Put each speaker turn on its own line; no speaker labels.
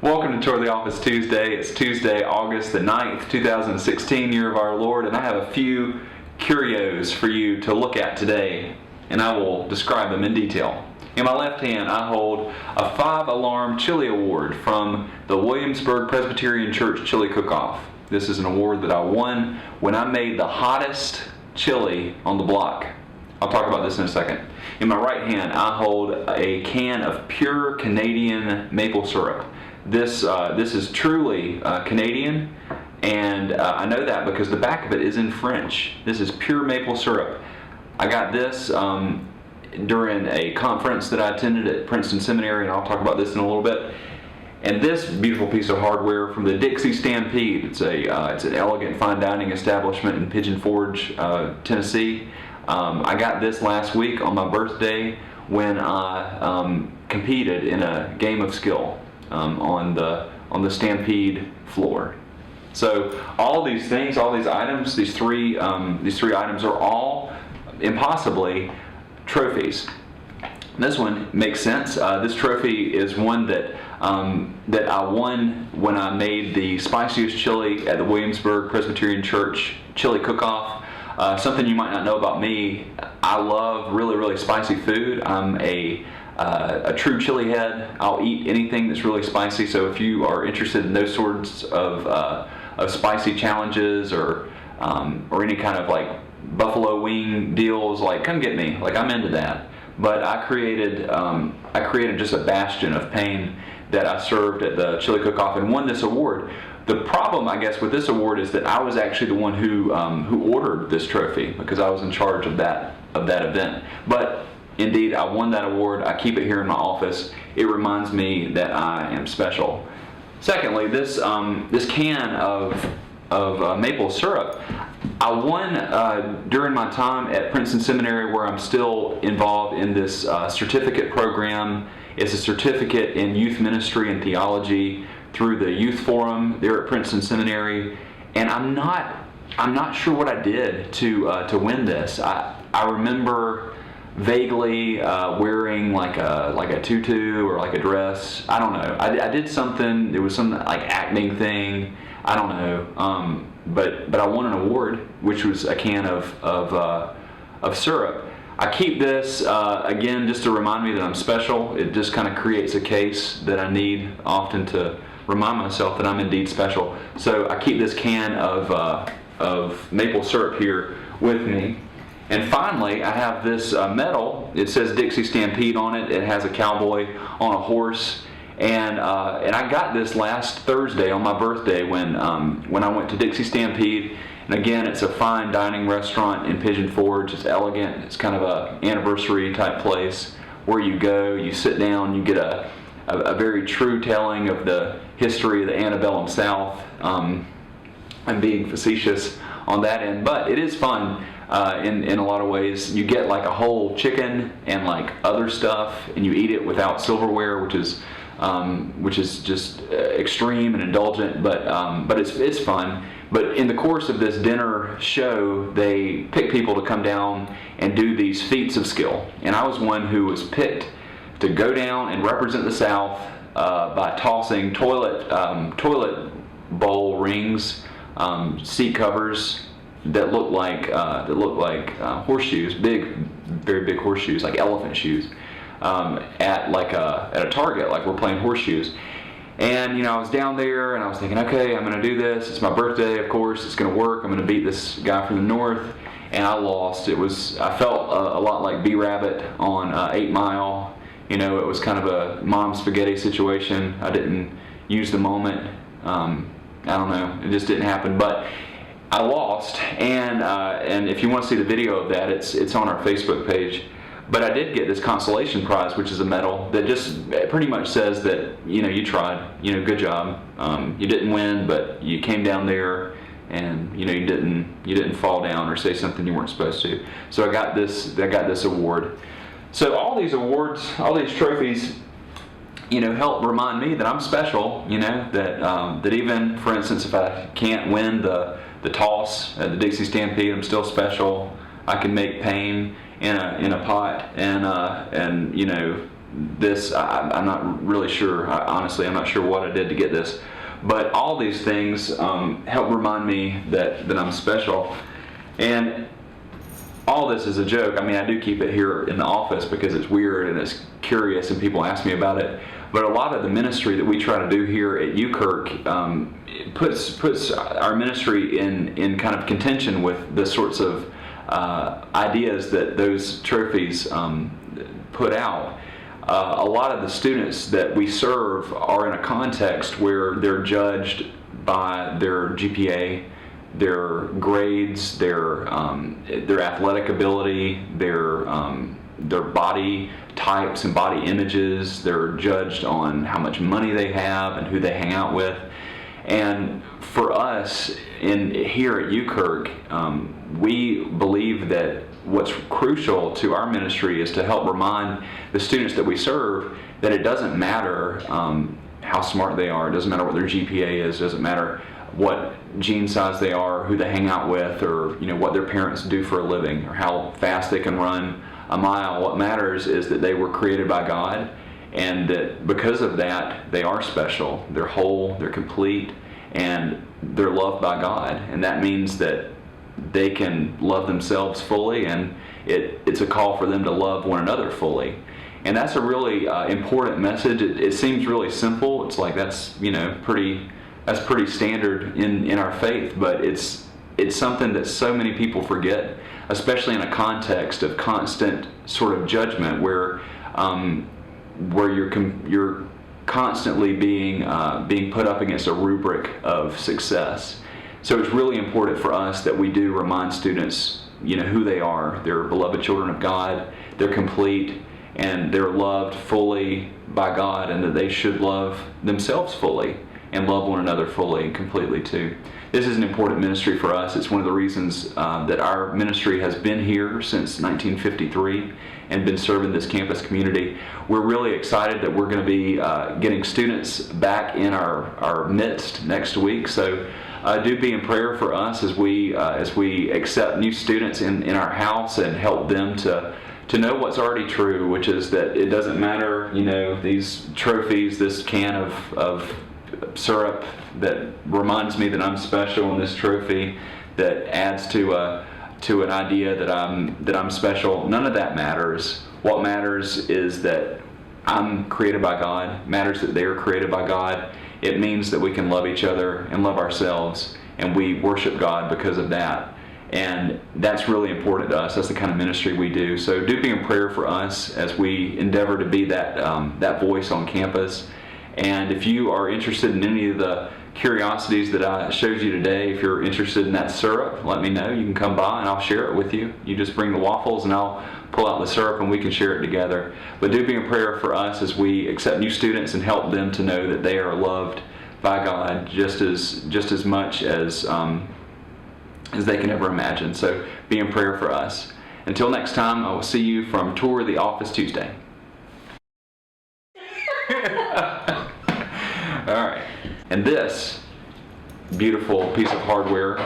Welcome to Tour the Office Tuesday. It's Tuesday, August the 9th, 2016, year of our Lord, and I have a few curios for you to look at today, and I will describe them in detail. In my left hand, I hold a 5-alarm chili award from the Williamsburg Presbyterian Church Chili Cook-Off. This is an award that I won when I made the hottest chili on the block. I'll talk about this in a second. In my right hand, I hold a can of pure Canadian maple syrup. This is truly Canadian, and I know that because the back of it is in French. This is pure maple syrup. I got this during a conference that I attended at Princeton Seminary, and I'll talk about this in a little bit. And this beautiful piece of hardware from the Dixie Stampede. It's an elegant fine dining establishment in Pigeon Forge, Tennessee. I got this last week on my birthday when I competed in a game of skill on the Stampede floor. So all these things, all these items, these three items are all impossibly trophies. This one makes sense. This trophy is one that I won when I made the spiciest chili at the Williamsburg Presbyterian Church Chili Cook-Off. Something you might not know about me, I love really, really spicy food. I'm a true chili head. I'll eat anything that's really spicy, so if you are interested in those sorts of spicy challenges or any kind of like buffalo wing deals, like come get me. Like I'm into that. But I created just a bastion of pain that I served at the Chili Cook-Off and won this award. The problem, I guess, with this award is that I was actually the one who ordered this trophy because I was in charge of that event. But indeed, I won that award. I keep it here in my office. It reminds me that I am special. Secondly, this can of maple syrup, I won during my time at Princeton Seminary, where I'm still involved in this certificate program. It's a certificate in youth ministry and theology through the youth forum there at Princeton Seminary, and I'm not sure what I did to win this. I remember vaguely wearing like a tutu or like a dress. I don't know. I did something. There was some like acting thing. I don't know. But I won an award, which was a can of syrup. I keep this again just to remind me that I'm special. It just kind of creates a case that I need often to remind myself that I'm indeed special. So I keep this can of maple syrup here with me. And finally, I have this medal. It says Dixie Stampede on it. It has a cowboy on a horse. And I got this last Thursday on my birthday when I went to Dixie Stampede. And again, it's a fine dining restaurant in Pigeon Forge. It's elegant. It's kind of a anniversary type place where you go, you sit down, you get a very true telling of the history of the antebellum South. I'm being facetious on that end, but it is fun in a lot of ways. You get like a whole chicken and like other stuff, and you eat it without silverware, which is just extreme and indulgent, but it's fun. But in the course of this dinner show, they pick people to come down and do these feats of skill, and I was one who was picked to go down and represent the South by tossing toilet bowl rings, seat covers that look like horseshoes, very big horseshoes, like elephant shoes, at a target, like we're playing horseshoes. And I was down there and I was thinking, okay, I'm going to do this. It's my birthday, of course. It's going to work. I'm going to beat this guy from the north. And I lost. I felt a lot like B-Rabbit on 8 Mile. It was kind of a mom spaghetti situation. I didn't use the moment. I don't know. It just didn't happen. But I lost. And if you want to see the video of that, it's on our Facebook page. But I did get this consolation prize, which is a medal that just pretty much says that you tried, good job. You didn't win, but you came down there, and you didn't fall down or say something you weren't supposed to. So I got this award. So all these awards, all these trophies, help remind me that I'm special. That even, for instance, if I can't win the toss at the Dixie Stampede, I'm still special. I can make pain in a pot, and this. I'm not really sure. Honestly, I'm not sure what I did to get this. But all these things help remind me that I'm special. And all this is a joke. I mean, I do keep it here in the office because it's weird and it's curious and people ask me about it. But a lot of the ministry that we try to do here at UKirk puts our ministry in kind of contention with the sorts of ideas that those trophies put out. A lot of the students that we serve are in a context where they're judged by their GPA, their grades, their athletic ability, their body types and body images. They're judged on how much money they have and who they hang out with. And for us here at UKirk, we believe that what's crucial to our ministry is to help remind the students that we serve that it doesn't matter how smart they are, it doesn't matter what their GPA is, it doesn't matter what gene size they are, who they hang out with, or what their parents do for a living, or how fast they can run a mile. What matters is that they were created by God, and that because of that, they are special, they're whole, they're complete, and they're loved by God. And that means that they can love themselves fully, and it's a call for them to love one another fully. And that's a really important message. It seems really simple. It's like that's pretty standard in our faith, but it's something that so many people forget, especially in a context of constant sort of judgment where you're constantly being put up against a rubric of success. So it's really important for us that we do remind students, who they are. They're beloved children of God. They're complete, and they're loved fully by God, and that they should love themselves fully and love one another fully and completely too. This is an important ministry for us. It's one of the reasons that our ministry has been here since 1953 and been serving this campus community. We're really excited that we're going to be getting students back in our midst next week. So do be in prayer for us as we accept new students in our house and help them to know what's already true, which is that it doesn't matter, these trophies, this can of syrup that reminds me that I'm special, and this trophy that adds to an idea that I'm special. None of that matters. What matters is that I'm created by God. It matters that they are created by God. It means that we can love each other and love ourselves, and we worship God because of that. And that's really important to us. That's the kind of ministry we do. So do be in prayer for us as we endeavor to be that voice on campus. And if you are interested in any of the curiosities that I showed you today, if you're interested in that syrup, let me know. You can come by and I'll share it with you. You just bring the waffles and I'll pull out the syrup and we can share it together. But do be in prayer for us as we accept new students and help them to know that they are loved by God just as much as they can ever imagine. So be in prayer for us. Until next time, I will see you from Tour of the Office Tuesday. All right. And this beautiful piece of hardware